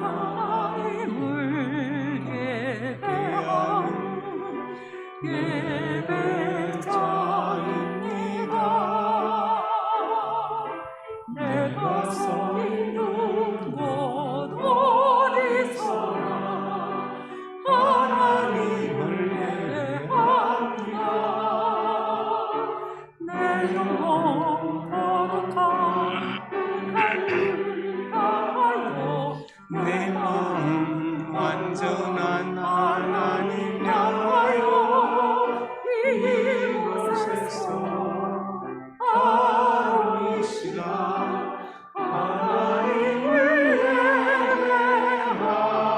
하나님을 예배하는 예배자입니다. 내가 서 있는 곳 어디서나 하나님을 예배합니다. 내 영혼 거룩한 하나님을 내 마음 완전한 하나님 향하여 이곳에서 바로 이 시간 하나님을 예배합니다.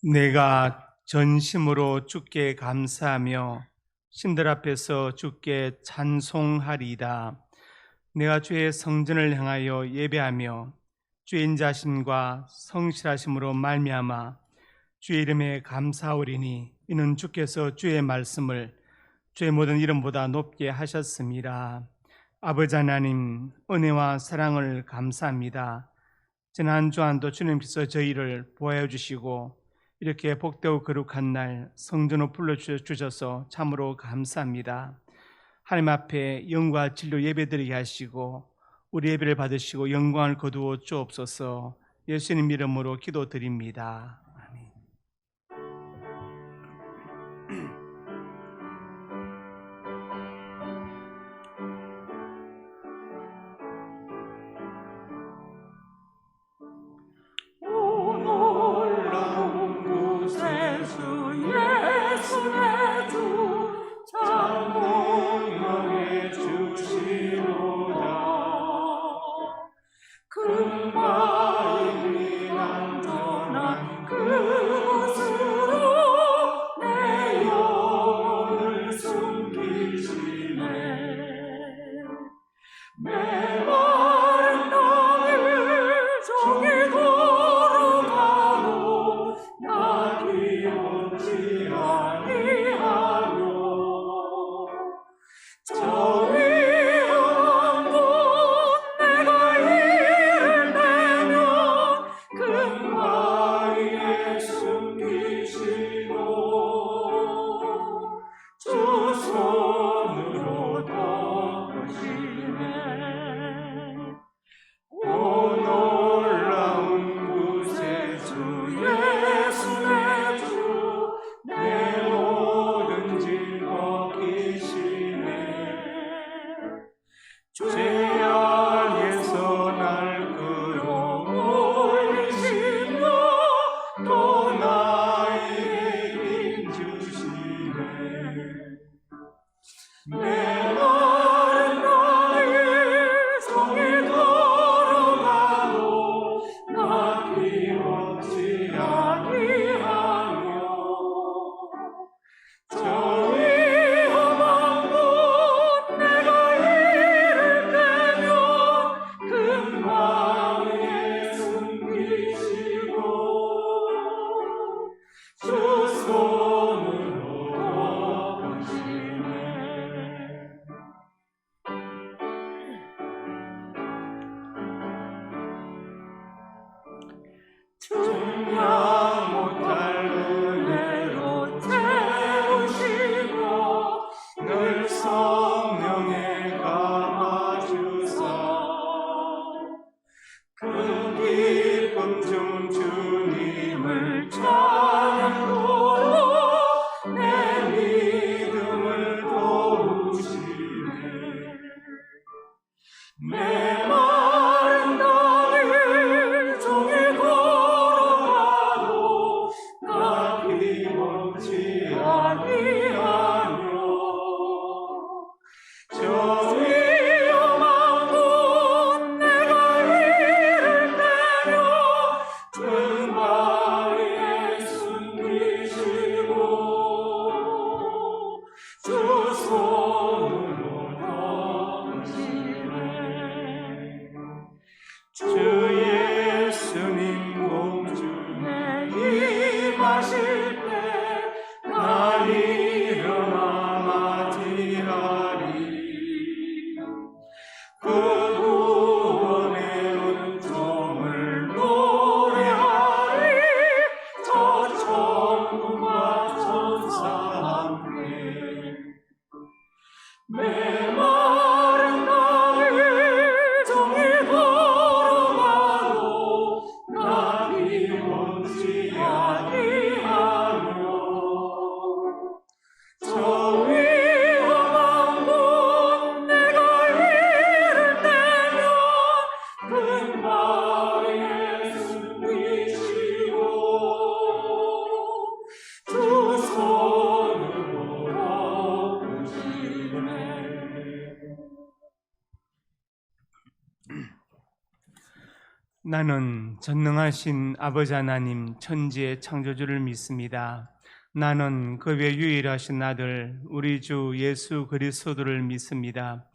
내가 전심으로 주께 감사하며 신들 앞에서 주께 찬송하리이다. 내가 주의 성전을 향하여 예배하며 주의 인자심과 성실하심으로 말미암아 주의 이름에 감사하오리니 이는 주께서 주의 말씀을 주의 모든 이름보다 높게 하셨습니다. 아버지 하나님, 은혜와 사랑을 감사합니다. 지난 주안도 주님께서 저희를 보호해 주시고 이렇게 복되고 거룩한 날 성전으로 불러주셔서 참으로 감사합니다. 하나님 앞에 영과 진리로 예배드리게 하시고 우리 예배를 받으시고 영광을 거두어 주옵소서. 예수님 이름으로 기도드립니다. 아멘. 그 나는 전능하신 아버지 하나님 천지의 창조주를 믿습니다. 나는 그 외 유일하신 아들 우리 주 예수 그리스도를 믿습니다.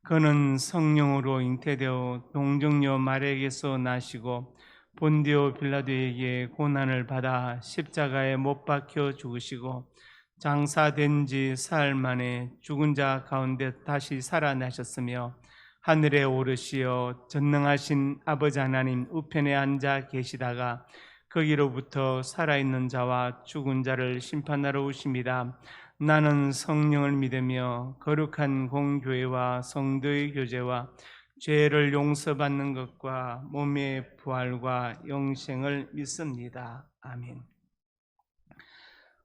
그는 성령으로 잉태되어 동정녀 마리아에게서 나시고 본디오 빌라도에게 고난을 받아 십자가에 못 박혀 죽으시고 장사된 지 사흘 만에 죽은 자 가운데 다시 살아나셨으며 하늘에 오르시어 전능하신 아버지 하나님 우편에 앉아 계시다가 거기로부터 살아있는 자와 죽은 자를 심판하러 오십니다. 나는 성령을 믿으며 거룩한 공교회와 성도의 교제와 죄를 용서받는 것과 몸의 부활과 영생을 믿습니다. 아멘.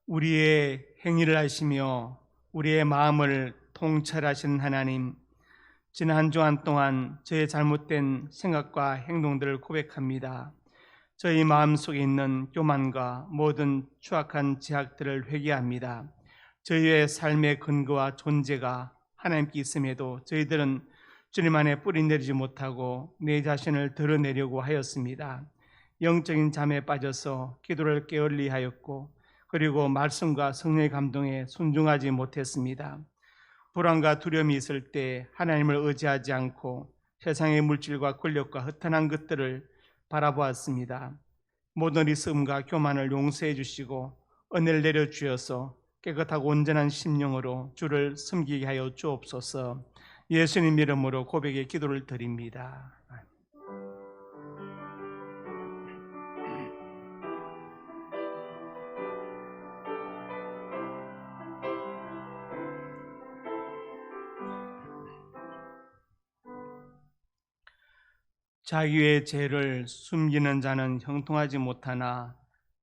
우리의 행위를 하시며 우리의 마음을 통찰하신 하나님, 지난 한 주간 동안 저의 잘못된 생각과 행동들을 고백합니다. 저희 마음속에 있는 교만과 모든 추악한 제약들을 회개합니다. 저희의 삶의 근거와 존재가 하나님께 있음에도 저희들은 주님 안에 뿌리내리지 못하고 내 자신을 드러내려고 하였습니다. 영적인 잠에 빠져서 기도를 게을리하였고 그리고 말씀과 성령의 감동에 순종하지 못했습니다. 불안과 두려움이 있을 때 하나님을 의지하지 않고 세상의 물질과 권력과 허탄한 것들을 바라보았습니다. 모든 리스음과 교만을 용서해 주시고 은혜를 내려주셔서 깨끗하고 온전한 심령으로 주를 섬기게 하여 주옵소서. 예수님 이름으로 고백의 기도를 드립니다. 자기의 죄를 숨기는 자는 형통하지 못하나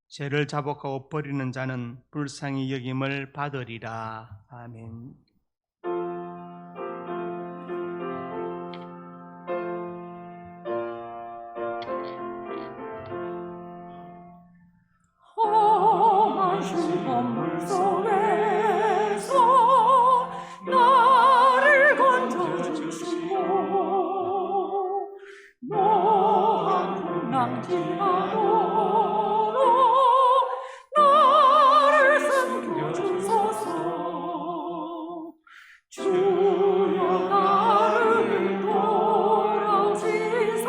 죄를 자복하고 버리는 자는 불쌍히 여김을 받으리라. 아멘. 험한 시험물 속에서 나를 건져주시고 노한 풍랑 지나도록 나를 섬겨주소서. 주여 나를 돌아오시사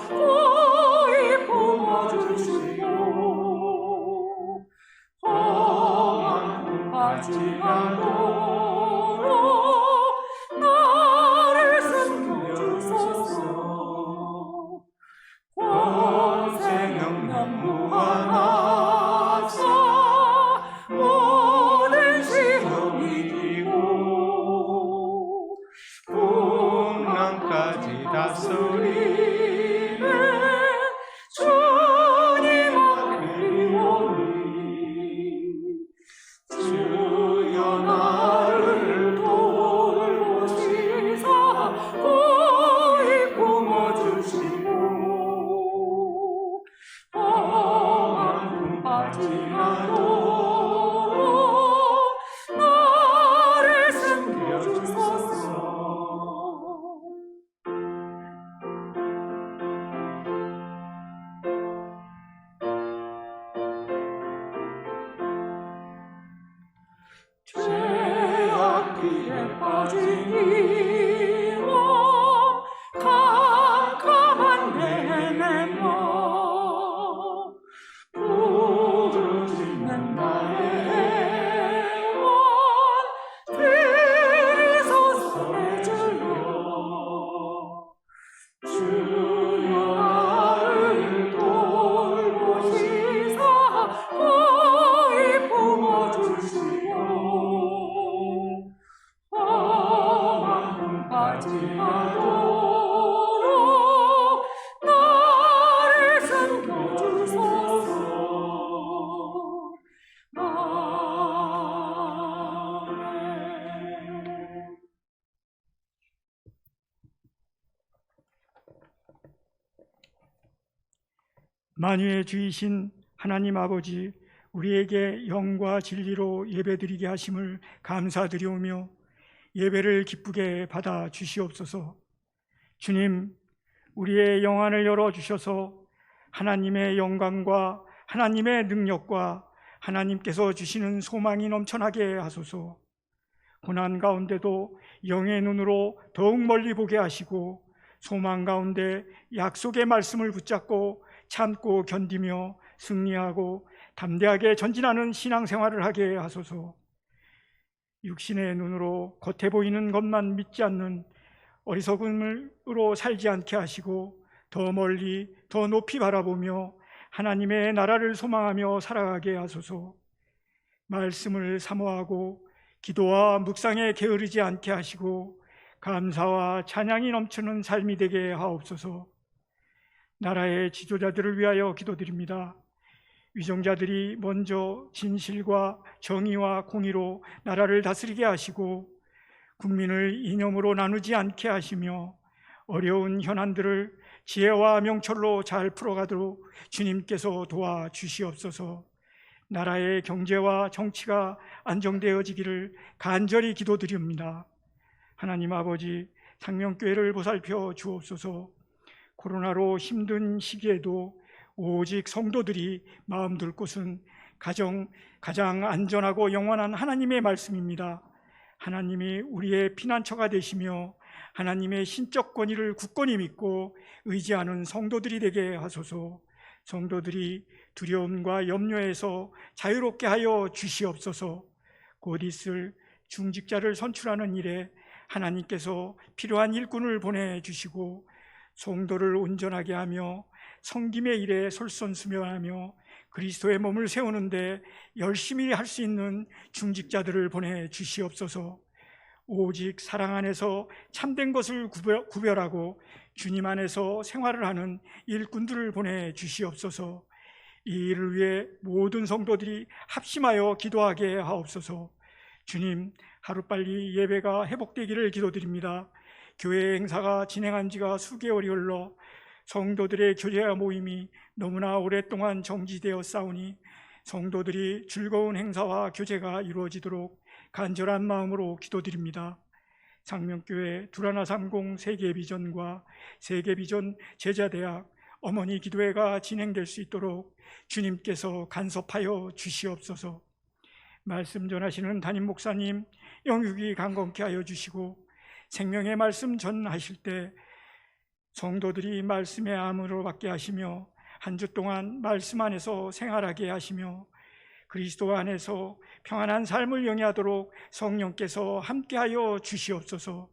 고이 품어주시고 험한 풍 빠지 않도록 나를 섬겨주소서. 권세능력 무한하사 모든 시험 이기고 풍랑까지 다스리는 주님 앞에 오니 주여 나를 돌보시사 고이 품어주시고 험한 풍 빠지 않도록 나를 섬겨주소서. 죄악 피에 빠진 이와 캄캄한 내내며 부르짖는 나의 원 들이소서 주여. 주여 나를 돌보시사 고이 품어주시고 험한 풍 빠지 않도록 나를 섬겨주소서. 아멘. 만유의 주이신 하나님 아버지, 우리에게 영과 진리로 예배드리게 하심을 감사드리오며 예배를 기쁘게 받아 주시옵소서. 주님, 우리의 영안을 열어주셔서 하나님의 영광과 하나님의 능력과 하나님께서 주시는 소망이 넘쳐나게 하소서. 고난 가운데도 영의 눈으로 더욱 멀리 보게 하시고 소망 가운데 약속의 말씀을 붙잡고 참고 견디며 승리하고 담대하게 전진하는 신앙생활을 하게 하소서. 육신의 눈으로 겉에 보이는 것만 믿지 않는 어리석음으로 살지 않게 하시고 더 멀리 더 높이 바라보며 하나님의 나라를 소망하며 살아가게 하소서. 말씀을 사모하고 기도와 묵상에 게으르지 않게 하시고 감사와 찬양이 넘치는 삶이 되게 하옵소서. 나라의 지도자들을 위하여 기도드립니다. 위정자들이 먼저 진실과 정의와 공의로 나라를 다스리게 하시고 국민을 이념으로 나누지 않게 하시며 어려운 현안들을 지혜와 명철로 잘 풀어가도록 주님께서 도와주시옵소서. 나라의 경제와 정치가 안정되어지기를 간절히 기도드립니다. 하나님 아버지, 상명교회를 보살펴 주옵소서. 코로나로 힘든 시기에도 오직 성도들이 마음 둘 곳은 가장 안전하고 영원한 하나님의 말씀입니다. 하나님이 우리의 피난처가 되시며 하나님의 신적 권위를 굳건히 믿고 의지하는 성도들이 되게 하소서. 성도들이 두려움과 염려에서 자유롭게 하여 주시옵소서. 곧 있을 중직자를 선출하는 일에 하나님께서 필요한 일꾼을 보내주시고 성도를 온전하게 하며 섬김의 일에 솔선수범하며 그리스도의 몸을 세우는데 열심히 할 수 있는 중직자들을 보내주시옵소서. 오직 사랑 안에서 참된 것을 구별하고 주님 안에서 생활을 하는 일꾼들을 보내주시옵소서. 이 일을 위해 모든 성도들이 합심하여 기도하게 하옵소서. 주님, 하루빨리 예배가 회복되기를 기도드립니다. 교회 행사가 진행한 지가 수개월이 흘러 성도들의 교제와 모임이 너무나 오랫동안 정지되어 싸우니 성도들이 즐거운 행사와 교제가 이루어지도록 간절한 마음으로 기도드립니다. 상명교회 두라나30 세계비전과 세계비전 제자대학 어머니 기도회가 진행될 수 있도록 주님께서 간섭하여 주시옵소서. 말씀 전하시는 담임 목사님 영육이 강건케 하여 주시고 생명의 말씀 전하실 때 성도들이 말씀의 암으로 받게 하시며 한 주 동안 말씀 안에서 생활하게 하시며 그리스도 안에서 평안한 삶을 영위하도록 성령께서 함께하여 주시옵소서.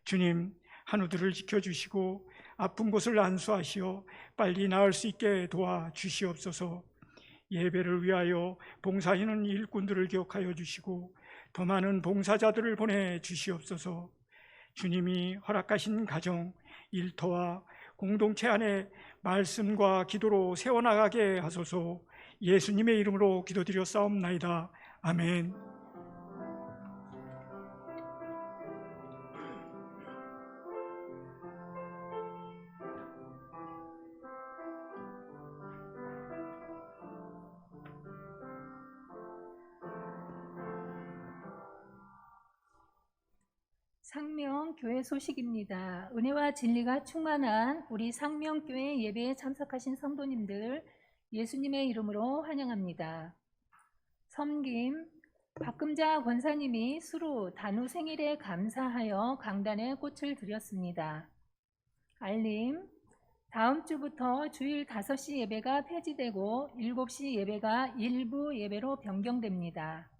주님, 한우들을 지켜주시고 아픈 곳을 안수하시어 빨리 나을 수 있게 도와주시옵소서. 예배를 위하여 봉사하는 일꾼들을 기억하여 주시고 더 많은 봉사자들을 보내주시옵소서. 주님이 허락하신 가정, 일터와 공동체 안에 말씀과 기도로 세워나가게 하소서. 예수님의 이름으로 기도드렸사옵나이다. 아멘. 상명교회 소식입니다. 은혜와 진리가 충만한 우리 상명교회 예배에 참석하신 성도님들 예수님의 이름으로 환영합니다. 섬김, 박금자 권사님이 수루 단우 생일에 감사하여 강단에 꽃을 드렸습니다. 알림, 다음 주부터 주일 5시 예배가 폐지되고 7시 예배가 일부 예배로 변경됩니다.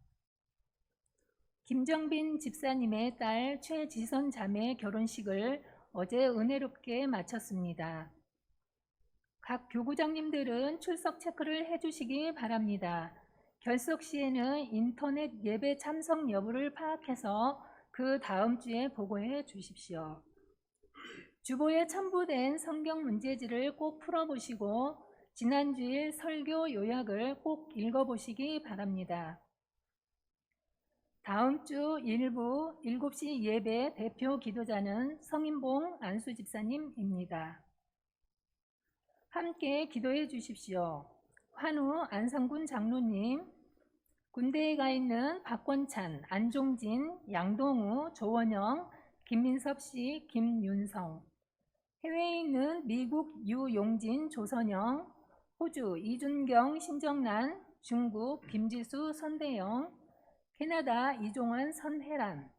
김정빈 집사님의 딸 최지선 자매 결혼식을 어제 은혜롭게 마쳤습니다. 각 교구장님들은 출석 체크를 해주시기 바랍니다. 결석 시에는 인터넷 예배 참석 여부를 파악해서 그 다음 주에 보고해 주십시오. 주보에 첨부된 성경 문제지를 꼭 풀어보시고 지난주일 설교 요약을 꼭 읽어보시기 바랍니다. 다음 주 일부 7시 예배 대표 기도자는 성인봉 안수 집사님입니다. 함께 기도해 주십시오. 환우 안상군 장로님, 군대에 가 있는 박권찬, 안종진, 양동우, 조원영, 김민섭 씨, 김윤성, 해외에 있는 미국 유용진, 조선영, 호주 이준경, 신정란, 중국 김지수, 선대영, 캐나다 이종환, 선혜란.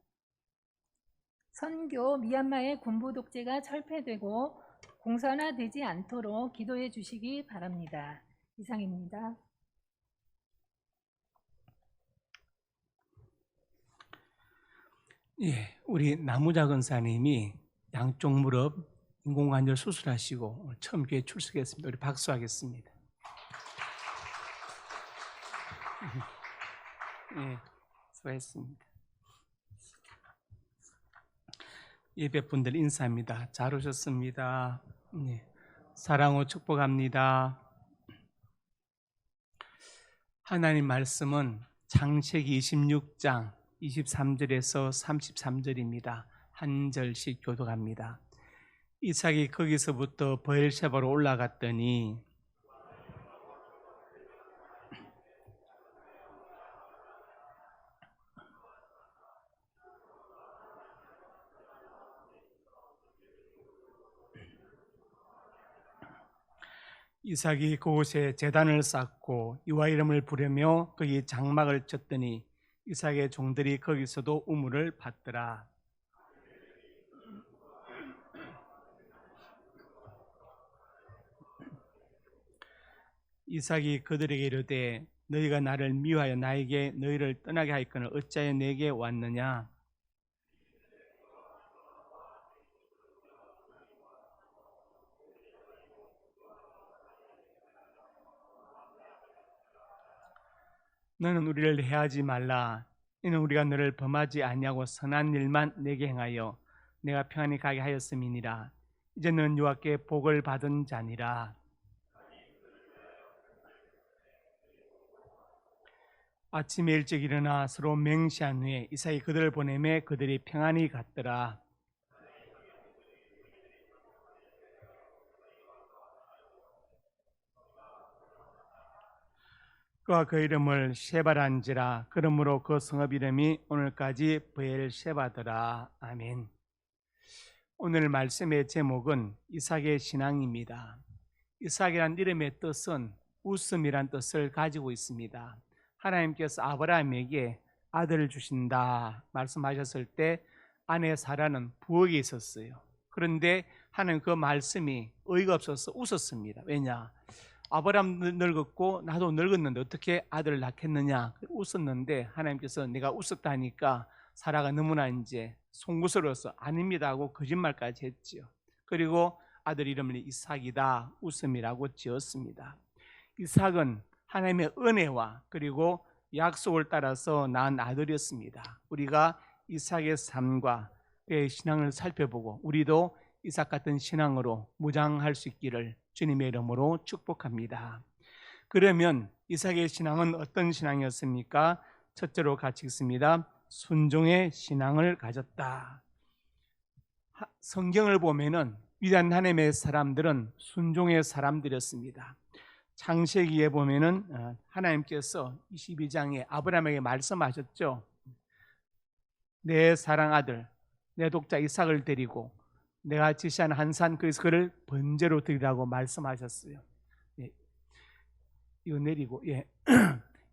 선교 미얀마의 군부 독재가 철폐되고 공산화되지 않도록 기도해 주시기 바랍니다. 이상입니다. 예, 우리 나무자 권사님이 양쪽 무릎 인공관절 수술하시고 오늘 처음 교회 출석했습니다. 우리 박수하겠습니다. 예, 수고했습니다. 예배분들 인사합니다. 잘 오셨습니다. 예, 사랑으로 축복합니다. 하나님 말씀은 창세기 26장 23절에서 33절입니다. 한 절씩 교독합니다. 이삭이 거기서부터 브엘셰바로 올라갔더니 이삭이 그곳에 제단을 쌓고 여호와 이름을 부르며 거기 장막을 쳤더니 이삭의 종들이 거기서도 우물을 받더라. 이삭이 그들에게 이르되 너희가 나를 미워하여 나에게 너희를 떠나게 하였거늘 어찌하여 내게 왔느냐? 너는 우리를 해하지 말라. 이는 우리가 너를 범하지 아니하고 선한 일만 내게 행하여 내가 평안히 가게 하였음이니라. 이제 너는 여호와께 복을 받은 자니라. 아침에 일찍 일어나 서로 맹세한 후에 이삭이 그들을 보내매 그들이 평안히 갔더라. 그와 그 이름을 셰바란지라. 그러므로 그 성읍 이름이 오늘까지 브엘셰바더라. 아멘. 오늘 말씀의 제목은 이삭의 신앙입니다. 이삭이란 이름의 뜻은 웃음이란 뜻을 가지고 있습니다. 하나님께서 아브라함에게 아들을 주신다 말씀하셨을 때 아내 사라는 부엌에 있었어요. 그런데 하나님 그 말씀이 어이가 없어서 웃었습니다. 왜냐? 아브라함 늙었고 나도 늙었는데 어떻게 아들을 낳겠느냐 웃었는데 하나님께서 내가 웃었다 하니까 사라가 너무나 이제 송구스러워서 아닙니다 하고 거짓말까지 했지요. 그리고 아들 이름을 이삭이다 웃음이라고 지었습니다. 이삭은 하나님의 은혜와 그리고 약속을 따라서 낳은 아들이었습니다. 우리가 이삭의 삶과 그의 신앙을 살펴보고 우리도 이삭 같은 신앙으로 무장할 수 있기를 주님의 이름으로 축복합니다. 그러면 이삭의 신앙은 어떤 신앙이었습니까? 첫째로 같이 읽습니다. 순종의 신앙을 가졌다. 성경을 보면은 위대한 하나님의 사람들은 순종의 사람들이었습니다. 창세기에 보면은 하나님께서 22장에 아브라함에게 말씀하셨죠. 내 사랑 아들, 내 독자 이삭을 데리고 내가 지시한 한 산 그에서 그를 번제로 드리라고 말씀하셨어요. 예. 이거 내리고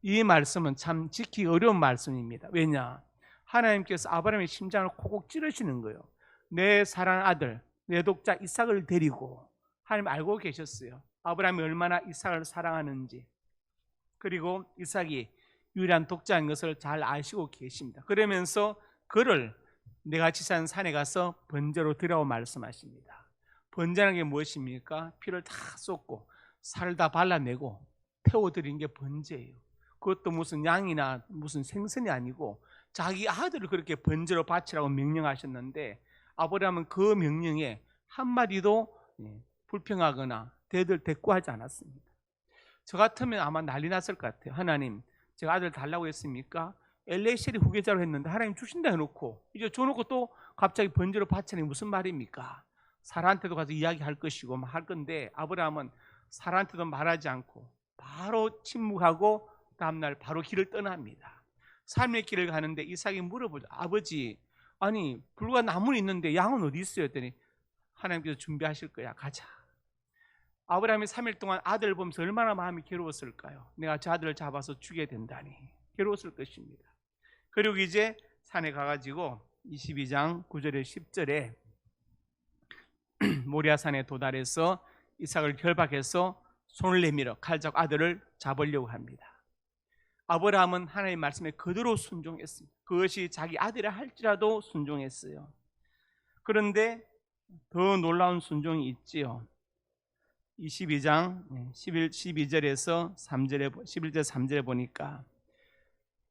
이 말씀은 참 지키기 어려운 말씀입니다. 왜냐? 하나님께서 아브라함의 심장을 콕콕 찌르시는 거예요. 내 사랑 아들, 내 독자 이삭을 데리고 하나님 알고 계셨어요. 아브라함이 얼마나 이삭을 사랑하는지 그리고 이삭이 유일한 독자인 것을 잘 아시고 계십니다. 그러면서 그를 내가 지시한 산에 가서 번제로 드리라고 말씀하십니다. 번제라는 게 무엇입니까? 피를 다 쏟고 살을 다 발라내고 태워드린 게 번제예요. 그것도 무슨 양이나 무슨 생선이 아니고 자기 아들을 그렇게 번제로 바치라고 명령하셨는데 아브라함은 그 명령에 한마디도 불평하거나 대꾸하지 않았습니다. 저 같으면 아마 난리 났을 것 같아요. 하나님, 제가 아들 달라고 했습니까? 엘리에셀이 후계자로 했는데 하나님 주신다 해놓고 이제 줘놓고 또 갑자기 번제로 바치는 게 무슨 말입니까? 사라한테도 가서 이야기할 것이고 할 건데 아브라함은 사라한테도 말하지 않고 바로 침묵하고 다음날 바로 길을 떠납니다. 삶의 길을 가는데 이삭이 물어보죠. 아버지, 아니 불과 나무는 있는데 양은 어디 있어요? 했더니 하나님께서 준비하실 거야. 가자. 아브라함이 3일 동안 아들을 보면서 얼마나 마음이 괴로웠을까요? 내가 저 아들을 잡아서 죽여야 된다니. 괴로웠을 것입니다. 그리고 이제 산에 가가지고 22장 9절에 10절에 모리아산에 도달해서 이삭을 결박해서 손을 내밀어 칼 잡고 아들을 잡으려고 합니다. 아브라함은 하나님의 말씀에 그대로 순종했습니다. 그것이 자기 아들이라 할지라도 순종했어요. 그런데 더 놀라운 순종이 있지요. 22장 12절에서 3절에 11절 3절에 보니까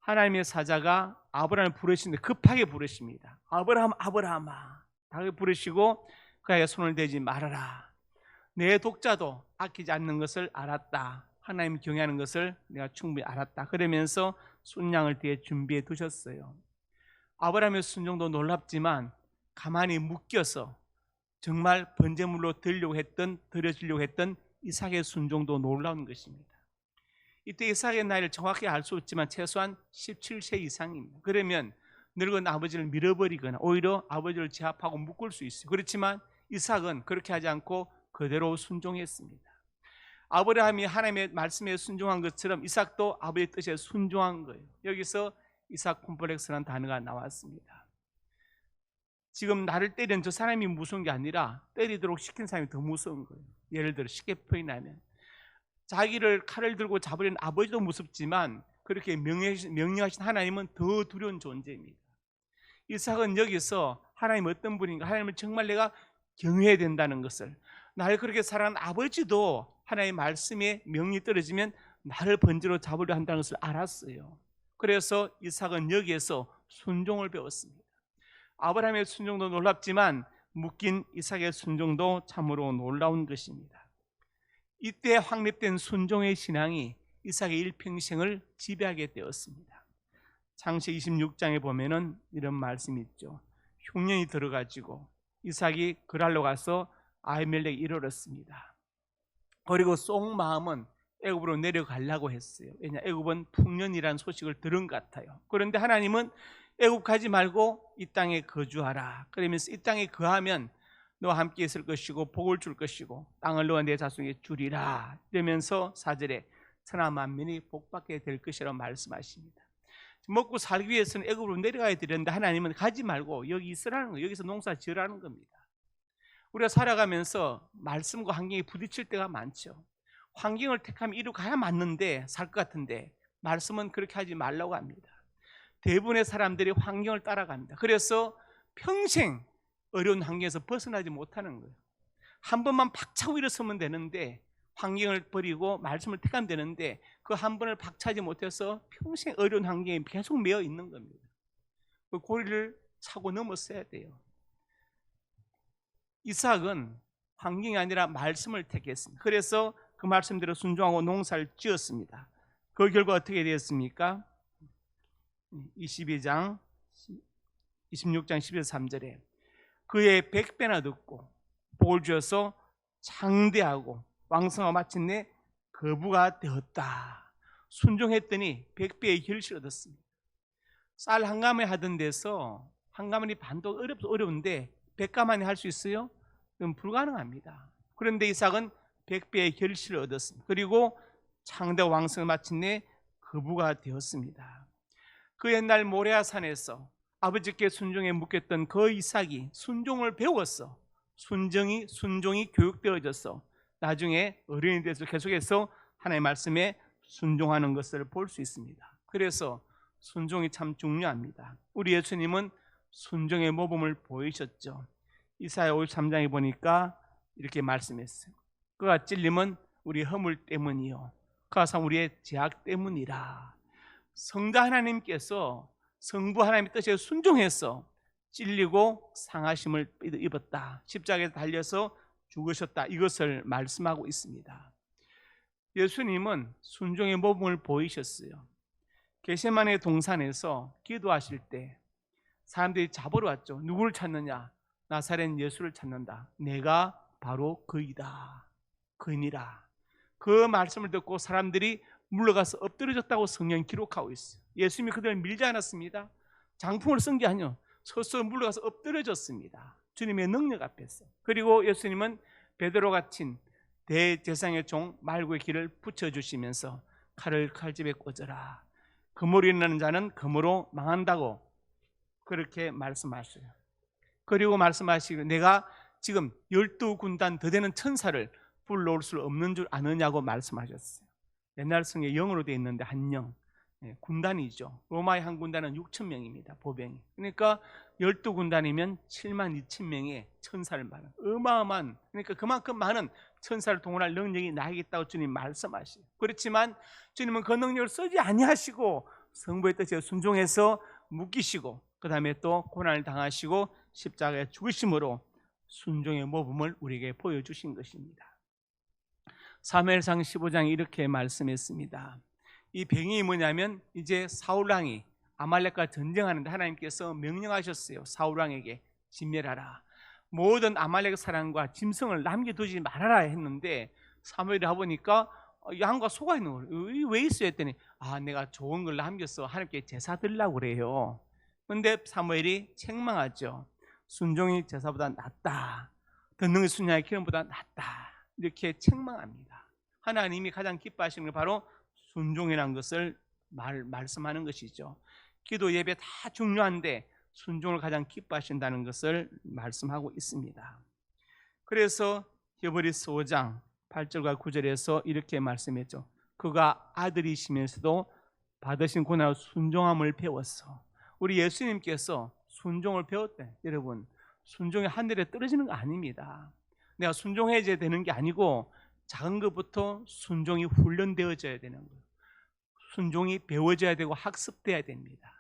하나님의 사자가 아브라함을 부르시는데 급하게 부르십니다. 아브라함 아브라함아. 다시 부르시고 그에게 손을 대지 말아라. 내 독자도 아끼지 않는 것을 알았다. 하나님 경외하는 것을 내가 충분히 알았다. 그러면서 순양을 뒤에 준비해 두셨어요. 아브라함의 순종도 놀랍지만 가만히 묶여서 정말 번제물로 드려지려고 했던 이삭의 순종도 놀라운 것입니다. 이때 이삭의 나이를 정확히 알 수 없지만 최소한 17세 이상입니다. 그러면 늙은 아버지를 밀어버리거나 오히려 아버지를 제압하고 묶을 수 있어요. 그렇지만 이삭은 그렇게 하지 않고 그대로 순종했습니다. 아브라함이 하나님의 말씀에 순종한 것처럼 이삭도 아버지의 뜻에 순종한 거예요. 여기서 이삭 콤플렉스라는 단어가 나왔습니다. 지금 나를 때리는 저 사람이 무서운 게 아니라 때리도록 시킨 사람이 더 무서운 거예요. 예를 들어 쉽게 표현하면 자기를 칼을 들고 잡으려는 아버지도 무섭지만 그렇게 명령하신 하나님은 더 두려운 존재입니다. 이삭은 여기서 하나님 어떤 분인가, 하나님을 정말 내가 경외해야 된다는 것을, 나를 그렇게 사랑하는 아버지도 하나님의 말씀에 명령이 떨어지면 나를 번제로 잡으려 한다는 것을 알았어요. 그래서 이삭은 여기에서 순종을 배웠습니다. 아브라함의 순종도 놀랍지만 묶인 이삭의 순종도 참으로 놀라운 것입니다. 이때 확립된 순종의 신앙이 이삭의 일평생을 지배하게 되었습니다. 창세기 26장에 보면은 이런 말씀이 있죠. 흉년이 들어가지고 이삭이 그랄로 가서 아비멜렉에 이르렀습니다. 그리고 속마음은 애굽으로 내려가려고 했어요. 왜냐, 애굽은 풍년이라는 소식을 들은 것 같아요. 그런데 하나님은 애굽 가지 말고 이 땅에 거주하라. 그러면서 이 땅에 거하면 너와 함께 있을 것이고 복을 줄 것이고 땅을 너와 내 자손에게 주리라. 이러면서 4절에 천하 만민이 복받게 될 것이라고 말씀하십니다. 먹고 살기 위해서는 애굽으로 내려가야 되는데 하나님은 가지 말고 여기 있으라는 거예요. 여기서 농사 지으라는 겁니다. 우리가 살아가면서 말씀과 환경에 부딪힐 때가 많죠. 환경을 택하면 이리로 가야 맞는데 살 것 같은데 말씀은 그렇게 하지 말라고 합니다. 대부분의 사람들이 환경을 따라갑니다. 그래서 평생 어려운 환경에서 벗어나지 못하는 거예요. 한 번만 박차고 일어서면 되는데 환경을 버리고 말씀을 택하면 되는데 그 한 번을 박차지 못해서 평생 어려운 환경에 계속 매여 있는 겁니다. 그 고리를 차고 넘었어야 돼요. 이삭은 환경이 아니라 말씀을 택했습니다. 그래서 그 말씀대로 순종하고 농사를 지었습니다. 그 결과 어떻게 되었습니까? 26장 11절 3절에 그의 100배나 듣고 복을 주어서 장대하고 왕성하고 마침내 거부가 되었다. 순종했더니 100배의 결실을 얻었습니다. 쌀 한 가마에 하던 데서 한 가마니 반도 어려운데 100가마니 할 수 있어요? 그럼 불가능합니다. 그런데 이삭은 100배의 결실을 얻었습니다. 그리고 장대와 왕성을 마침내 거부가 되었습니다. 그 옛날 모레아산에서 아버지께 순종에 묶였던 그 이삭이 순종을 배웠어. 순종이 교육되어져서 나중에 어른이 돼서 계속해서 하나님의 말씀에 순종하는 것을 볼 수 있습니다. 그래서 순종이 참 중요합니다. 우리 예수님은 순종의 모범을 보이셨죠. 이사야 53장에 보니까 이렇게 말씀했어요. 그가 찔림은 우리 허물 때문이요 그가 상 우리의 죄악 때문이라. 성자 하나님께서 성부 하나님의 뜻에 순종해서 찔리고 상하심을 입었다. 십자가에 달려서 죽으셨다. 이것을 말씀하고 있습니다. 예수님은 순종의 모범을 보이셨어요. 겟세마네 동산에서 기도하실 때 사람들이 잡으러 왔죠. 누구를 찾느냐? 나사렛 예수를 찾는다. 내가 바로 그이다. 그이니라. 그 말씀을 듣고 사람들이 물러가서 엎드려졌다고 성경이 기록하고 있어요. 예수님이 그들을 밀지 않았습니다. 장풍을 쓴 게 아니요. 서서 물러가서 엎드려졌습니다. 주님의 능력 앞에서. 그리고 예수님은 베드로가 친 대제사장의 종 말구의 길을 붙여주시면서 칼을 칼집에 꽂아라. 금으로 일하는 자는 금으로 망한다고 그렇게 말씀하셔요. 그리고 말씀하시고 내가 지금 12군단 더 되는 천사를 불러올 수 없는 줄 아느냐고 말씀하셨어요. 옛날 성에 영어로 되어 있는데 한 영, 군단이죠. 로마의 한 군단은 6,000명입니다. 보병이. 그러니까 12군단이면 72,000명의 천사를 말하는 어마어마한, 그러니까 그만큼 많은 천사를 동원할 능력이 나에게 있다고 주님 말씀하시죠. 그렇지만 주님은 그 능력을 쓰지 아니하시고 성부의 뜻에 순종해서 묶이시고 그 다음에 또 고난을 당하시고 십자가에 죽으심으로 순종의 모범을 우리에게 보여주신 것입니다. 사무엘상 15장에 이렇게 말씀했습니다. 이 배경이 뭐냐면 이제 사울왕이 아말렉과 전쟁하는데 하나님께서 명령하셨어요. 사울왕에게 진멸하라. 모든 아말렉 사람과 짐승을 남겨두지 말아라 했는데 사무엘이 가보니까 양과 소가 있는 거예요. 왜 있어요 했더니 내가 좋은 걸 남겼어. 하나님께 제사 드리려고 그래요. 그런데 사무엘이 책망하죠. 순종이 제사보다 낫다. 듣는 순양의 기름보다 낫다. 이렇게 책망합니다. 하나님이 가장 기뻐하시는 게 바로 순종이라는 것을 말씀하는 것이죠. 기도 예배 다 중요한데 순종을 가장 기뻐하신다는 것을 말씀하고 있습니다. 그래서 히브리서 5장 8절과 9절에서 이렇게 말씀했죠. 그가 아들이시면서도 받으신 고난으로 순종함을 배웠어. 우리 예수님께서 순종을 배웠대. 여러분, 순종이 하늘에 떨어지는 거 아닙니다. 내가 순종해야 되는 게 아니고 작은 것부터 순종이 훈련되어져야 되는 거예요. 순종이 배워져야 되고 학습돼야 됩니다.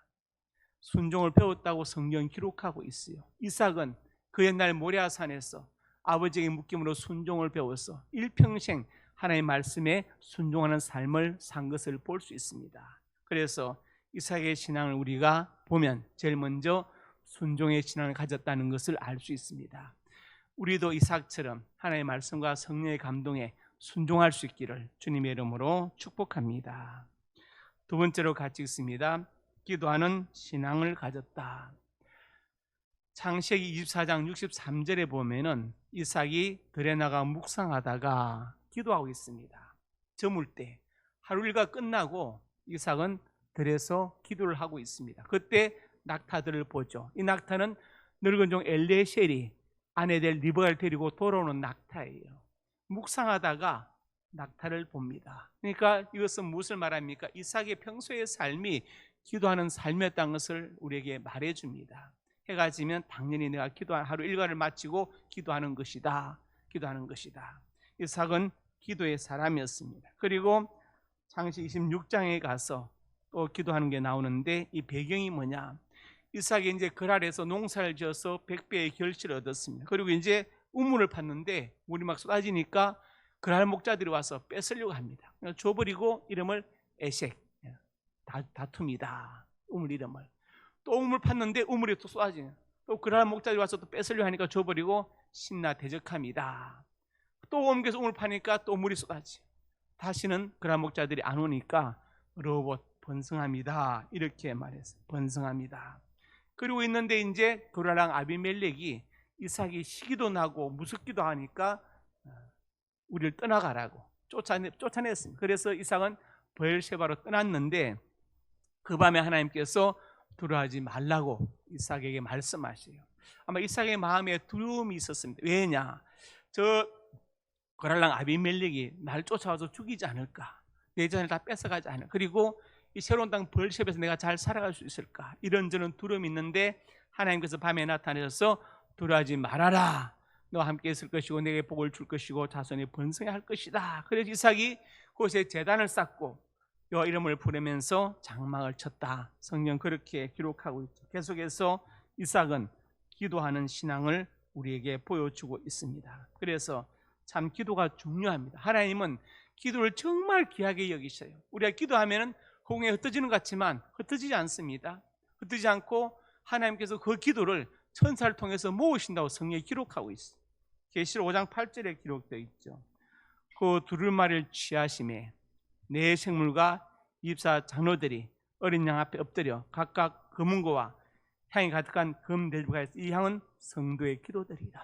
순종을 배웠다고 성경 기록하고 있어요. 이삭은 그 옛날 모리아산에서 아버지에게 묶임으로 순종을 배워서 일평생 하나님의 말씀에 순종하는 삶을 산 것을 볼 수 있습니다. 그래서 이삭의 신앙을 우리가 보면 제일 먼저 순종의 신앙을 가졌다는 것을 알 수 있습니다. 우리도 이삭처럼 하나님의 말씀과 성령의 감동에 순종할 수 있기를 주님의 이름으로 축복합니다. 두 번째로 같이 읽습니다. 기도하는 신앙을 가졌다. 창세기 24장 63절에 보면은 이삭이 들에 나가 묵상하다가 기도하고 있습니다. 저물 때 하루 일과 끝나고 이삭은 들에서 기도를 하고 있습니다. 그때 낙타들을 보죠. 이 낙타는 늙은 종 엘리에셀이 아내 될 리브가를 데리고 돌아오는 낙타예요. 묵상하다가 낙타를 봅니다. 그러니까 이것은 무엇을 말합니까? 이삭의 평소의 삶이 기도하는 삶이었다는 것을 우리에게 말해줍니다. 해가 지면 당연히 내가 하루 일과를 마치고 기도하는 것이다. 기도하는 것이다. 이삭은 기도의 사람이었습니다. 그리고 창세기 26장에 가서 또 기도하는 게 나오는데 이 배경이 뭐냐? 이삭이 이제 그랄에서 농사를 지어서 100배의 결실을 얻었습니다. 그리고 이제 우물을 팠는데 물이 막 쏟아지니까 그랄 목자들이 와서 뺏으려고 합니다. 줘버리고 이름을 에색, 다툼이다. 우물 이름을. 또 우물 팠는데 우물이 또 쏟아지네. 또 그랄 목자들이 와서 또 뺏으려고 하니까 줘버리고 신나 대적합니다. 또 옮겨서 우물 파니까 또 물이 쏟아지. 다시는 그랄 목자들이 안 오니까 로봇 번성합니다. 이렇게 말했어요. 번성합니다. 그리고 있는데 이제 그랄랑 아비멜렉이 이삭이 시기도 나고 무섭기도 하니까 우리를 떠나가라고 쫓아냈습니다. 그래서 이삭은 브엘셰바로 떠났는데 그 밤에 하나님께서 두려워하지 말라고 이삭에게 말씀하세요. 아마 이삭의 마음에 두려움이 있었습니다. 왜냐? 저 그랄랑 아비멜렉이 날 쫓아와서 죽이지 않을까? 내 자녀를 다 뺏어가지 않을까? 그리고 이 새로운 땅 브엘셰바에서 내가 잘 살아갈 수 있을까? 이런저런 두려움이 있는데 하나님께서 밤에 나타나셔서 두려워하지 말아라. 너와 함께 있을 것이고 내게 복을 줄 것이고 자손이 번성해 할 것이다. 그래서 이삭이 그곳에 제단을 쌓고 여호와 이름을 부르면서 장막을 쳤다. 성경 그렇게 기록하고 있죠. 계속해서 이삭은 기도하는 신앙을 우리에게 보여주고 있습니다. 그래서 참 기도가 중요합니다. 하나님은 기도를 정말 귀하게 여기셔요. 우리가 기도하면 공에 흩어지는 것 같지만 흩어지지 않습니다. 흩어지지 않고 하나님께서 그 기도를 천사를 통해서 모으신다고 성경에 기록하고 있어요. 계시록 5장 8절에 기록되어 있죠. 그 두루마리를 취하심에 네 생물과 24 장로들이 어린 양 앞에 엎드려 각각 금은고와 향이 가득한 금대접가 있어. 이 향은 성도의 기도들이다.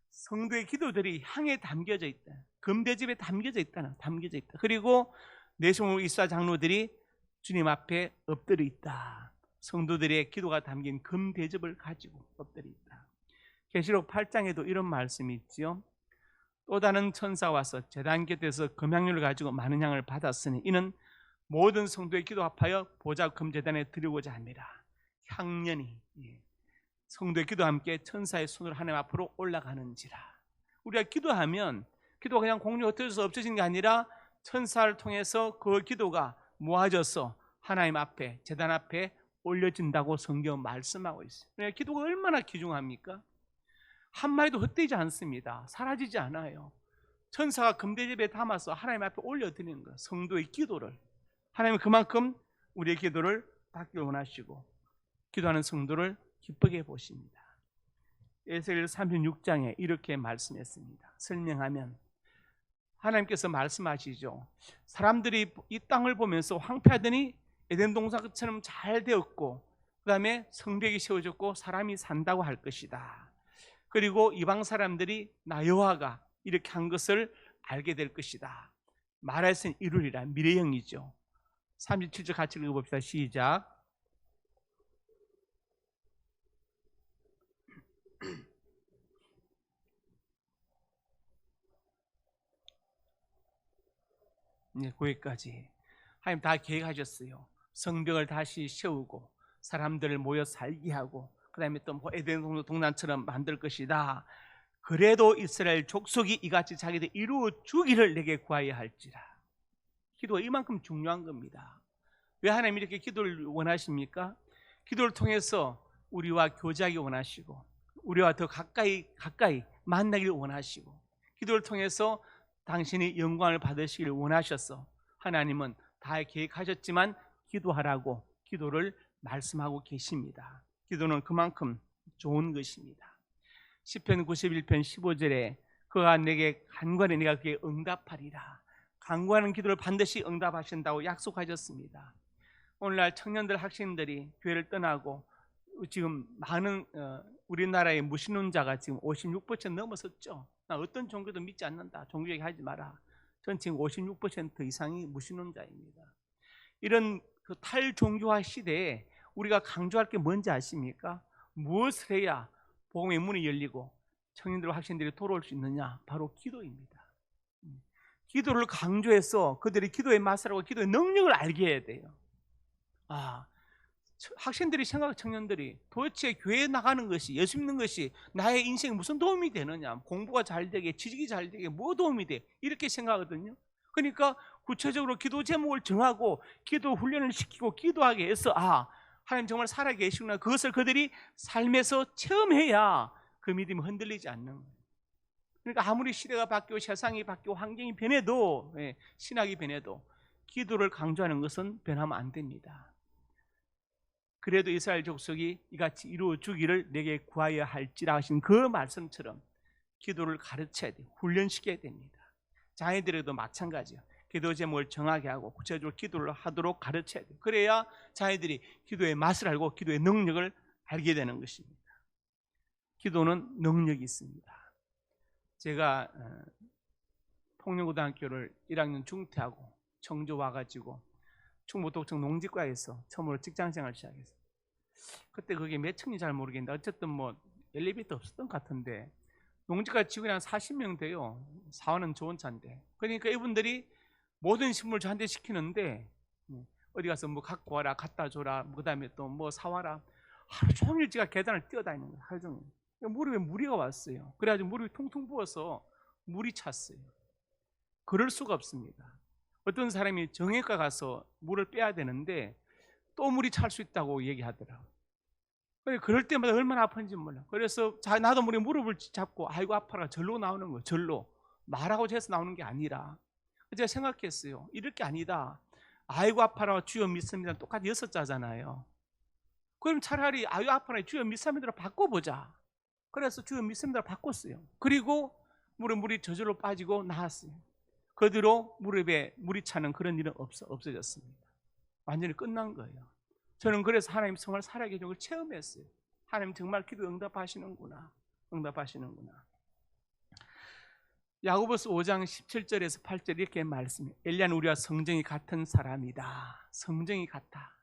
성도의 기도들이 향에 담겨져 있다. 금대접에 담겨져 있다. 그리고 내시모 이사 장로들이 주님 앞에 엎드려 있다. 성도들의 기도가 담긴 금대접을 가지고 엎드려 있다. 계시록 8장에도 이런 말씀이 있지요. 또 다른 천사가 와서 제단 곁에서 금향유를 가지고 많은 향을 받았으니 이는 모든 성도의 기도 합하여 보좌 금제단에 드리고자 합니다. 향연이 성도의 기도와 함께 천사의 손으로 하나님 앞으로 올라가는지라. 우리가 기도하면 기도가 그냥 공중에 흩어져서 없어지는 게 아니라 천사를 통해서 그 기도가 모아져서 하나님 앞에 제단 앞에 올려진다고 성경 말씀하고 있어요. 그러니까 기도가 얼마나 귀중합니까? 한마디도 헛되지 않습니다. 사라지지 않아요. 천사가 금대접에 담아서 하나님 앞에 올려드리는 거예요. 성도의 기도를. 하나님은 그만큼 우리의 기도를 받기를 원하시고 기도하는 성도를 기쁘게 보십니다. 에스겔 36장에 이렇게 말씀했습니다. 설명하면 하나님께서 말씀하시죠. 사람들이 이 땅을 보면서 황폐하더니 에덴 동산처럼 잘 되었고 그 다음에 성벽이 세워졌고 사람이 산다고 할 것이다. 그리고 이방 사람들이 나 여호와가 이렇게 한 것을 알게 될 것이다. 말하였으니 이루리라. 미래형이죠. 37절 같이 읽어봅시다. 시작. 거기까지 하나님 다 계획하셨어요. 성벽을 다시 세우고 사람들을 모여 살게 하고 그 다음에 또 에덴 동산처럼 만들 것이다. 그래도 이스라엘 족속이 이같이 자기들 이루어 주기를 내게 구하여야 할지라. 기도가 이만큼 중요한 겁니다. 왜 하나님이 이렇게 기도를 원하십니까? 기도를 통해서 우리와 교제하기 원하시고 우리와 더 가까이 만나기를 원하시고 기도를 통해서 당신이 영광을 받으시기를 원하셔서 하나님은 다 계획하셨지만 기도하라고 기도를 말씀하고 계십니다. 기도는 그만큼 좋은 것입니다. 시편 91편 15절에 그가 내게 간구하니 내가 그에게 응답하리라. 간구하는 기도를 반드시 응답하신다고 약속하셨습니다. 오늘날 청년들 학생들이 교회를 떠나고 지금 많은 우리나라의 무신론자가 지금 56% 넘어섰죠. 나 어떤 종교도 믿지 않는다. 종교 얘기하지 마라. 전 지금 56% 이상이 무신론자입니다. 이런 그 탈종교화 시대에 우리가 강조할 게 뭔지 아십니까? 무엇을 해야 복음의 문이 열리고 청년들 학생들이 돌아올 수 있느냐? 바로 기도입니다. 기도를 강조해서 그들이 기도의 맛을 하고 기도의 능력을 알게 해야 돼요. 학생들이 청년들이 도대체 교회에 나가는 것이 예수 믿는 것이 나의 인생에 무슨 도움이 되느냐, 공부가 잘 되게 취직이 잘 되게 뭐 도움이 돼 이렇게 생각하거든요. 그러니까 구체적으로 기도 제목을 정하고 기도 훈련을 시키고 기도하게 해서 하나님 정말 살아계시구나 그것을 그들이 삶에서 체험해야 그 믿음이 흔들리지 않는 거예요. 그러니까 아무리 시대가 바뀌고 세상이 바뀌고 환경이 변해도 신학이 변해도 기도를 강조하는 것은 변하면 안 됩니다. 그래도 이스라엘 족속이 이같이 이루어 주기를 내게 구하여야 할지라 하신 그 말씀처럼 기도를 가르쳐야 돼요. 훈련시켜야 됩니다. 자녀들에게도 마찬가지예요. 기도 제목을 정하게 하고 구체적으로 기도를 하도록 가르쳐야 돼요. 그래야 자녀들이 기도의 맛을 알고 기도의 능력을 알게 되는 것입니다. 기도는 능력이 있습니다. 제가 통영고등학교를 1학년 중퇴하고 청주 와가지고 충북도청 농지과에서 처음으로 직장생활을 시작했어요. 그때 그게 몇 층인지 잘 모르겠는데 어쨌든 뭐 엘리베이터 없었던 것 같은데 농지과 직원이 한 40명 돼요. 사원은 좋은 차인데. 그러니까 이분들이 모든 신문을 저한테 시키는데 어디 가서 뭐 갖고 와라, 갖다 줘라, 그 다음에 또 뭐 사와라. 하루 종일 제가 계단을 뛰어다니는 거예요. 하루 종일. 무릎에 무리가 왔어요. 그래가지고 무릎이 퉁퉁 부어서 물이 찼어요. 그럴 수가 없습니다. 어떤 사람이 정형외과 가서 물을 빼야 되는데 또 물이 찰 수 있다고 얘기하더라고요. 그럴 때마다 얼마나 아픈지 몰라. 그래서 나도 모르게 무릎을 잡고 아이고 아파라 절로 나오는 거예요. 절로. 말하고 해서 나오는 게 아니라. 제가 생각했어요. 이럴 게 아니다. 아이고 아파라 주여 믿습니다. 똑같이 6자잖아요. 그럼 차라리 아이고 아파라 주여 믿습니다로 바꿔보자. 그래서 주여 믿습니다로 바꿨어요. 그리고 물이 저절로 빠지고 나았어요. 그 뒤로 무릎에 물이 차는 그런 일은 없어졌습니다. 완전히 끝난 거예요. 저는 그래서 하나님 정말 살아계신 걸 체험했어요. 하나님 정말 기도 응답하시는구나. 야고보서 5장 17절에서 8절 이렇게 말씀해요. 엘리야는 우리와 성정이 같은 사람이다. 성정이 같아.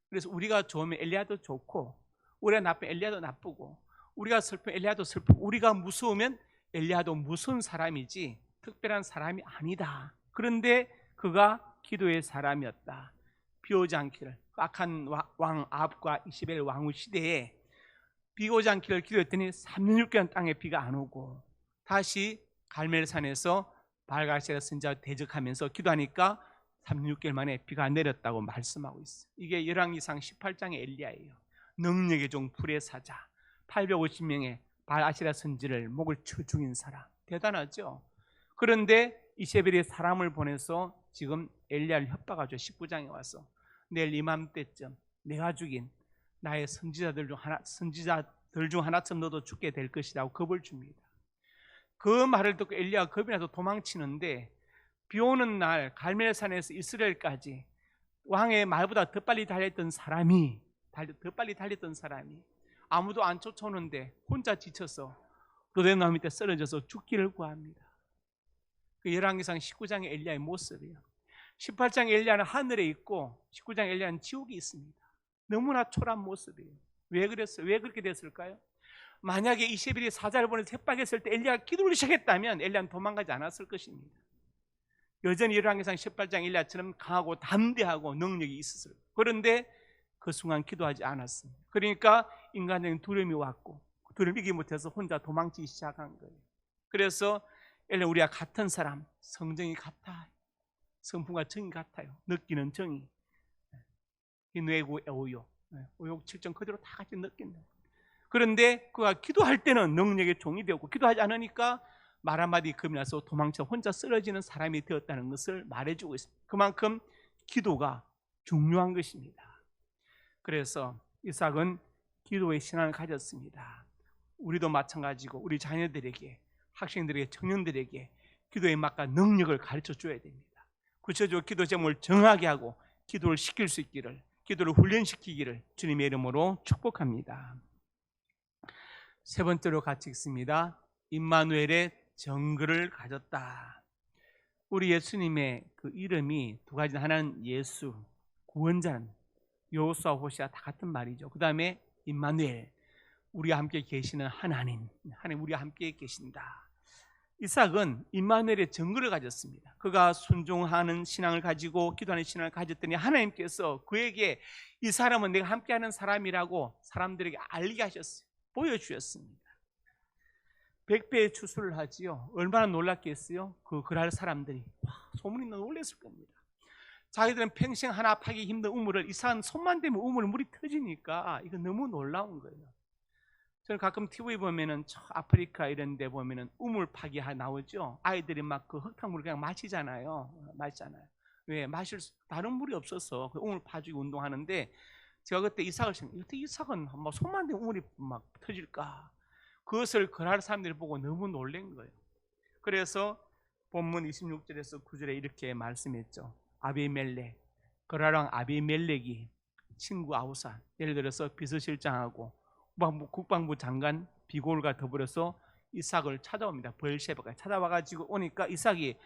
그래서 우리가 좋으면 엘리야도 좋고, 우리가 나쁘면 엘리야도 나쁘고, 우리가 슬프면 엘리야도 슬프고, 우리가 무서우면 엘리야도 무서운 사람이지 특별한 사람이 아니다. 그런데 그가 기도의 사람이었다. 비 오지 않기를, 악한 왕 아합과 이세벨 왕후 시대에 비 오지 않기를 기도했더니 3년 6개월 땅에 비가 안 오고, 다시 갈멜산에서 발가시라 선지자와 대적하면서 기도하니까 3년 6개월 만에 비가 내렸다고 말씀하고 있어요. 이게 열왕기상 18장의 엘리야예요. 능력의 종 불의 사자, 850명의 발아시라 선지를 목을 쳐 죽인 사람, 대단하죠. 그런데 이세벨이 사람을 보내서 지금 엘리야를 협박하죠. 19장에 와서 내일 이맘때쯤 내가 죽인 나의 선지자들 중 하나쯤 너도 죽게 될 것이라고 겁을 줍니다. 그 말을 듣고 엘리야가 겁이 나서 도망치는데, 비 오는 날 갈멜산에서 이스라엘까지 왕의 말보다 더 빨리 달렸던 사람이 아무도 안 쫓아오는데 혼자 지쳐서 로데나무 밑에 쓰러져서 죽기를 구합니다. 그 열왕기상 19장의 엘리야의 모습이에요. 18장 엘리야는 하늘에 있고 19장 엘리야는 지옥에 있습니다. 너무나 초라한 모습이에요. 왜 그랬어요? 왜 그렇게 됐을까요? 만약에 이세벨이 사자를 보내서 협박했을 때 엘리야가 기도를 시작했다면 엘리야는 도망가지 않았을 것입니다. 여전히 열왕기상 18장 엘리야처럼 강하고 담대하고 능력이 있었어요. 그런데 그 순간 기도하지 않았습니다. 그러니까 인간적인 두려움이 왔고, 두려움을 이기지 못해서 혼자 도망치기 시작한 거예요. 그래서 엘리야, 우리가 같은 사람, 성정이 같아. 성품과 정이 같아요. 느끼는 정이. 뇌구 애오욕, 오욕 7정 그대로 다 같이 느낀다. 그런데 그가 기도할 때는 능력의 종이 되었고, 기도하지 않으니까 말 한마디 겁이 나서 도망쳐 혼자 쓰러지는 사람이 되었다는 것을 말해주고 있습니다. 그만큼 기도가 중요한 것입니다. 그래서 이삭은 기도의 신앙을 가졌습니다. 우리도 마찬가지고 우리 자녀들에게, 학생들에게, 청년들에게 기도의 맛과 능력을 가르쳐 줘야 됩니다. 구체적으로 기도 제목을 정하게 하고 기도를 시킬 수 있기를, 기도를 훈련시키기를 주님의 이름으로 축복합니다. 세 번째로 같이 읽습니다. 임마누엘의 정글을 가졌다. 우리 예수님의 그 이름이 두 가지, 하나는 예수, 구원자는 여호수아 호시아 다 같은 말이죠. 그 다음에 임마누엘, 우리와 함께 계시는 하나님 우리와 함께 계신다. 이삭은 임마누엘의 정글을 가졌습니다. 그가 순종하는 신앙을 가지고 기도하는 신앙을 가졌더니 하나님께서 그에게 이 사람은 내가 함께하는 사람이라고 사람들에게 알게 하셨어요. 보여주셨습니다. 100배의 추수를 하지요. 얼마나 놀랐겠어요? 그럴 사람들이 소문이 놀랐을 겁니다. 자기들은 평생 하나 파기 힘든 우물을, 이삭은 손만 대면 물이 터지니까 이거 너무 놀라운 거예요. 저는 가끔 TV 보면은 저 아프리카 이런 데 보면은 우물 파기 나오죠. 아이들이 막 그 흙탕물을 그냥 마시잖아요. 왜? 마실 다른 물이 없어서 그 우물 파주기 운동하는데, 제가 그때 이삭을 생각해요. 어떻게 이삭은 막 손만 대면 우물이 막 터질까? 그것을 그날 사람들이 보고 너무 놀란 거예요. 그래서 본문 26절에서 9절에 이렇게 말씀했죠. 아비멜렉, 그라랑 아비멜렉이 친구 아우사, 예를 들어서 비서실장하고 국방부 장관 비골과 더불어서 이삭을 찾아옵니다. 버엘셰바가 찾아와가지고 오니까 이삭이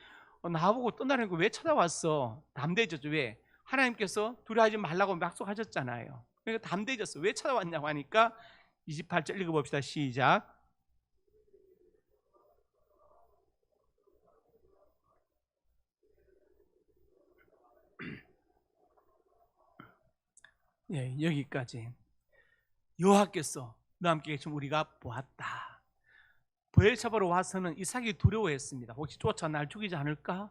나보고 떠나는 거 왜 찾아왔어? 담대해졌죠. 왜? 하나님께서 두려워하지 말라고 약속하셨잖아요. 그러니까 담대해졌어. 왜 찾아왔냐고 하니까 28절 읽어봅시다. 시작. 예, 여기까지. 여호와께서 너와 함께 계시면 우리가 보았다. 브엘사바로 와서는 이삭이 두려워했습니다. 혹시 쫓아 날 죽이지 않을까?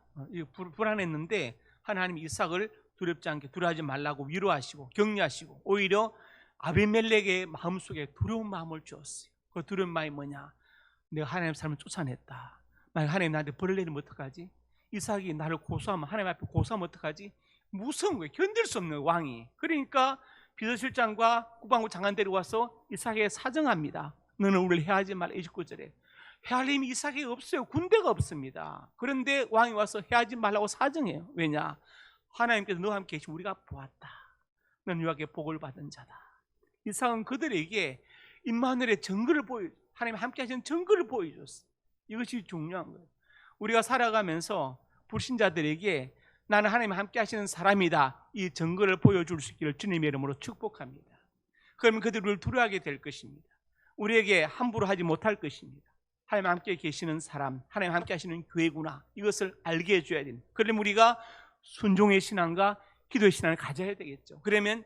불안했는데 하나님이 이삭을 두렵지 않게, 두려워하지 말라고 위로하시고 격려하시고 오히려 아비멜렉의 마음속에 두려운 마음을 주었어요. 그 두려운 마음이 뭐냐? 내가 하나님 사람을 쫓아냈다. 만약 하나님 나한테 벌을 내리면 어떡하지? 이삭이 나를 고소하면, 하나님 앞에 고소하면 어떡하지? 무서운 거예요. 견딜 수 없는 왕이. 그러니까 비서실장과 국방부 장관 데리고 와서 이삭에게 사정합니다. 너는 우리를 해하지 말라. 29절에 해할 힘이 이삭에게 없어요. 군대가 없습니다. 그런데 왕이 와서 해하지 말라고 사정해요. 왜냐? 하나님께서 너와 함께 계시면 우리가 보았다. 너는 유하게 복을 받은 자다. 이삭은 그들에게 임마누엘의 증거를 하나님 함께 하시는 증거를 보여줬어. 이것이 중요한 거예요. 우리가 살아가면서 불신자들에게 나는 하나님 함께 하시는 사람이다, 이 증거를 보여줄 수 있기를 주님의 이름으로 축복합니다. 그러면 그들을 두려워하게 될 것입니다. 우리에게 함부로 하지 못할 것입니다. 하나님 함께 계시는 사람, 하나님 함께 하시는 교회구나, 이것을 알게 해줘야 됩니다. 그러면 우리가 순종의 신앙과 기도의 신앙을 가져야 되겠죠. 그러면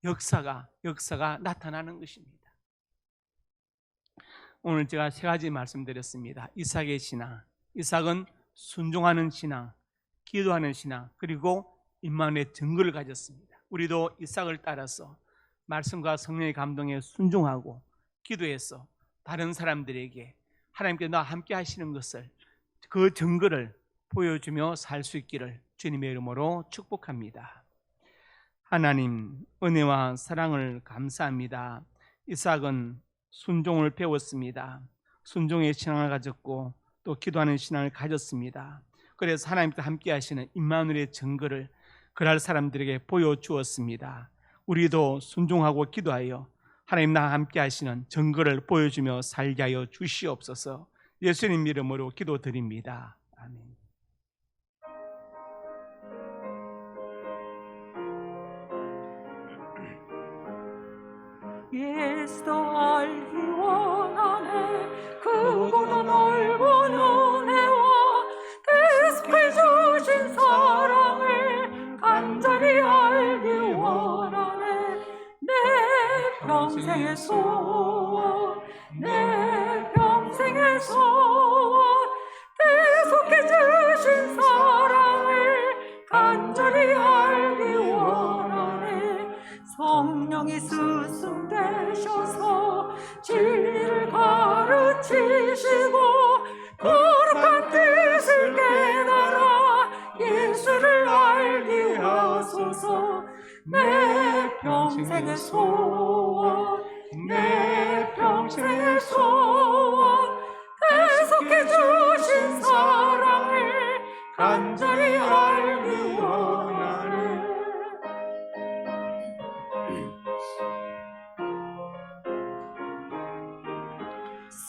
역사가 나타나는 것입니다. 오늘 제가 세 가지 말씀드렸습니다. 이삭의 신앙, 이삭은 순종하는 신앙, 기도하는 신앙, 그리고 임마누엘의 증거를 가졌습니다. 우리도 이삭을 따라서 말씀과 성령의 감동에 순종하고 기도해서 다른 사람들에게 하나님께 나와 함께 하시는 것을, 그 증거를 보여주며 살 수 있기를 주님의 이름으로 축복합니다. 하나님, 은혜와 사랑을 감사합니다. 이삭은 순종을 배웠습니다. 순종의 신앙을 가졌고 또 기도하는 신앙을 가졌습니다. 그래서 하나님과 함께 하시는 임마누엘의 증거를 그날 사람들에게 보여주었습니다. 우리도 순종하고 기도하여 하나님 나와 함께 하시는 증거를 보여주며 살게 하여 주시옵소서. 예수님 이름으로 기도드립니다. 아멘. 예수도 알기 원하네. 크고도 넓은 은혜와 계속해 주신 사랑을 간절히 알기 원하네. 내 평생의 소원, 내 평생의 소원, 계속해 주신 사랑을 간절히 알기 원하네. 성령이 스승되셔서 진리를 가르치시고 거룩한 뜻을 깨달아 예수를 알게 하소서. 내 평생의 소원, 내 평생의 소원, 계속해 주신 사랑을 간절히 알기 원하네.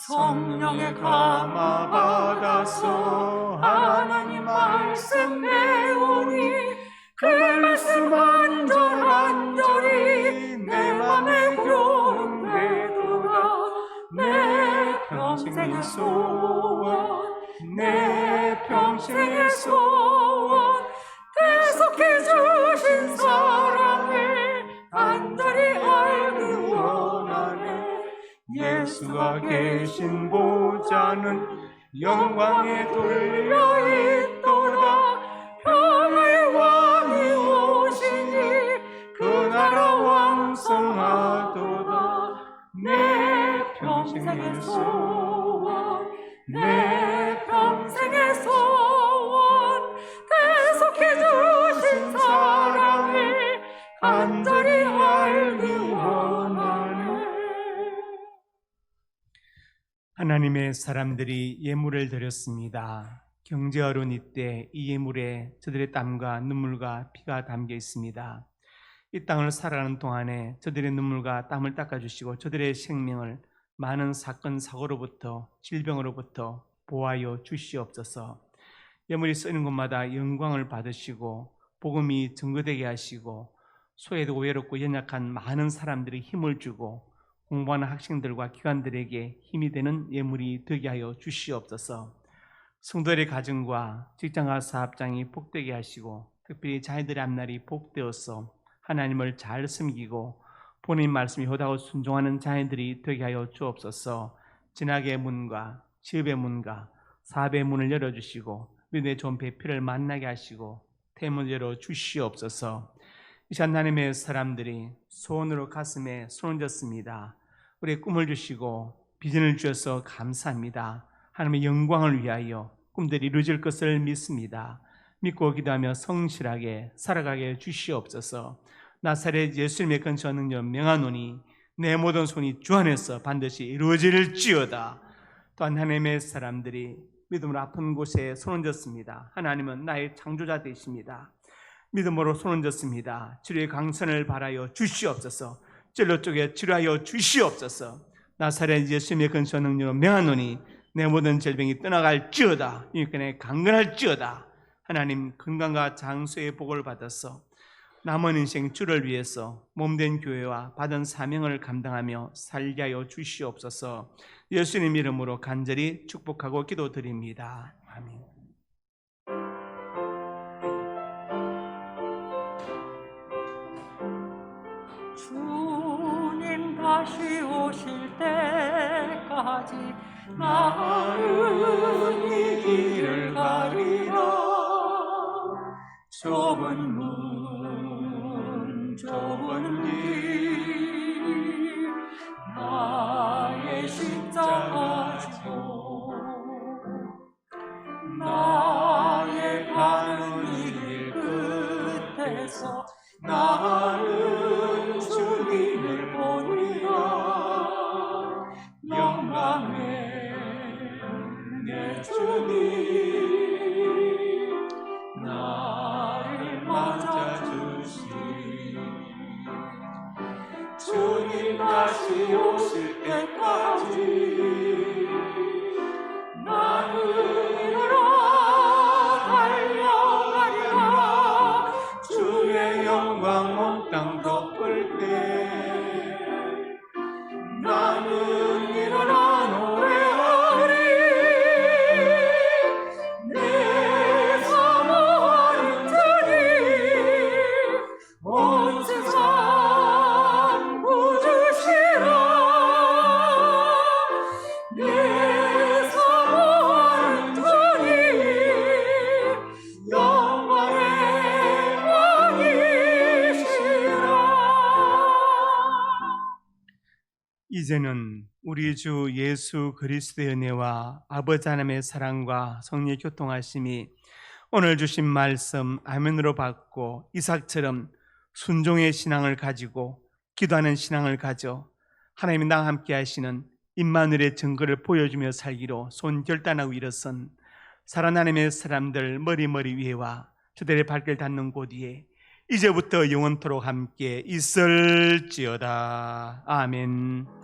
성령의 감화 받아서 하나님 말씀 배우니 그 말씀 한절한절이 내 맘에 들어온 되돌아. 내 평생의 소원, 내 평생의 소원, 계속해 주신 사랑을 간절히 알기 원하네. 예수가 계신 보좌는 영광에 돌려 있도다. 평화의 왕이 오시니 그 나라 왕성하도다. 내 평생의 소원, 내 평생의 소원, 계속해 주신 사랑을 간절히 알기 원하네. 하나님의 사람들이 예물을 드렸습니다. 경제 어려운 이때 이 예물에 저들의 땀과 눈물과 피가 담겨 있습니다. 이 땅을 살아가는 동안에 저들의 눈물과 땀을 닦아주시고 저들의 생명을 많은 사건 사고로부터 질병으로부터 보호하여 주시옵소서. 예물이 쓰이는 곳마다 영광을 받으시고 복음이 증거되게 하시고 소외되고 외롭고 연약한 많은 사람들이 힘을 주고 공부하는 학생들과 기관들에게 힘이 되는 예물이 되게 하여 주시옵소서. 성도들의 가정과 직장과 사업장이 복되게 하시고 특별히 자녀들의 앞날이 복되어서 하나님을 잘 섬기고 본인 말씀이 효다고 순종하는 자녀들이 되게 하여 주옵소서. 진학의 문과 취업의 문과 사업의 문을 열어주시고 믿음의 좋은 배필을 만나게 하시고 태문을 열어주시옵소서. 이 시간 하나님의 사람들이 소원으로 가슴에 손을 얹었습니다. 우리의 꿈을 주시고 비전을 주셔서 감사합니다. 하나님의 영광을 위하여 꿈들이 이루어질 것을 믿습니다. 믿고 기도하며 성실하게 살아가게 주시옵소서. 나사렛 예수님의 근처 능력 명하노니 내 모든 손이 주 안에서 반드시 이루어질지어다. 또한 하나님의 사람들이 믿음으로 아픈 곳에 손 얹었습니다. 하나님은 나의 창조자 되십니다. 믿음으로 손을 졌습니다. 치료의 강선을 바라여 주시옵소서. 찔러 쪽에 치료하여 주시옵소서. 나사렛 예수님의 근소한 능력으로 명하노니 내 모든 질병이 떠나갈지어다. 유익간에 강건할지어다. 하나님 건강과 장수의 복을 받아서 남은 인생 주를 위해서 몸된 교회와 받은 사명을 감당하며 살게 하여 주시옵소서. 예수님 이름으로 간절히 축복하고 기도드립니다. 아멘. 주님 다시 오실 때까지 나는 이 길을 가리라. 좁은 문 좁은 길 나의 십자가 지고 나의 가는 이 길 끝에서 나는 주님을 보리라. 영광의 내 주님 나를 맞아주시. 주님 다시 오실 때까지 나는 일어나 달려가리라. 주의 영광 온 땅 덮을 때 나는 일어나 노래하리. 내 사모하는 주님 온 세상 구주시라. 내 사모하는 주님 영광의 이제는 우리 주 예수 그리스도의 은혜와 아버지 하나님의 사랑과 성령의 교통하심이 오늘 주신 말씀 아멘으로 받고 이삭처럼 순종의 신앙을 가지고 기도하는 신앙을 가져 하나님이 나와 함께 하시는 임마누엘의 증거를 보여주며 살기로 손결단하고 일어선 살아나님의 사람들 머리 위에와 저들의 발길 닿는 곳 위에 이제부터 영원토록 함께 있을지어다. 아멘.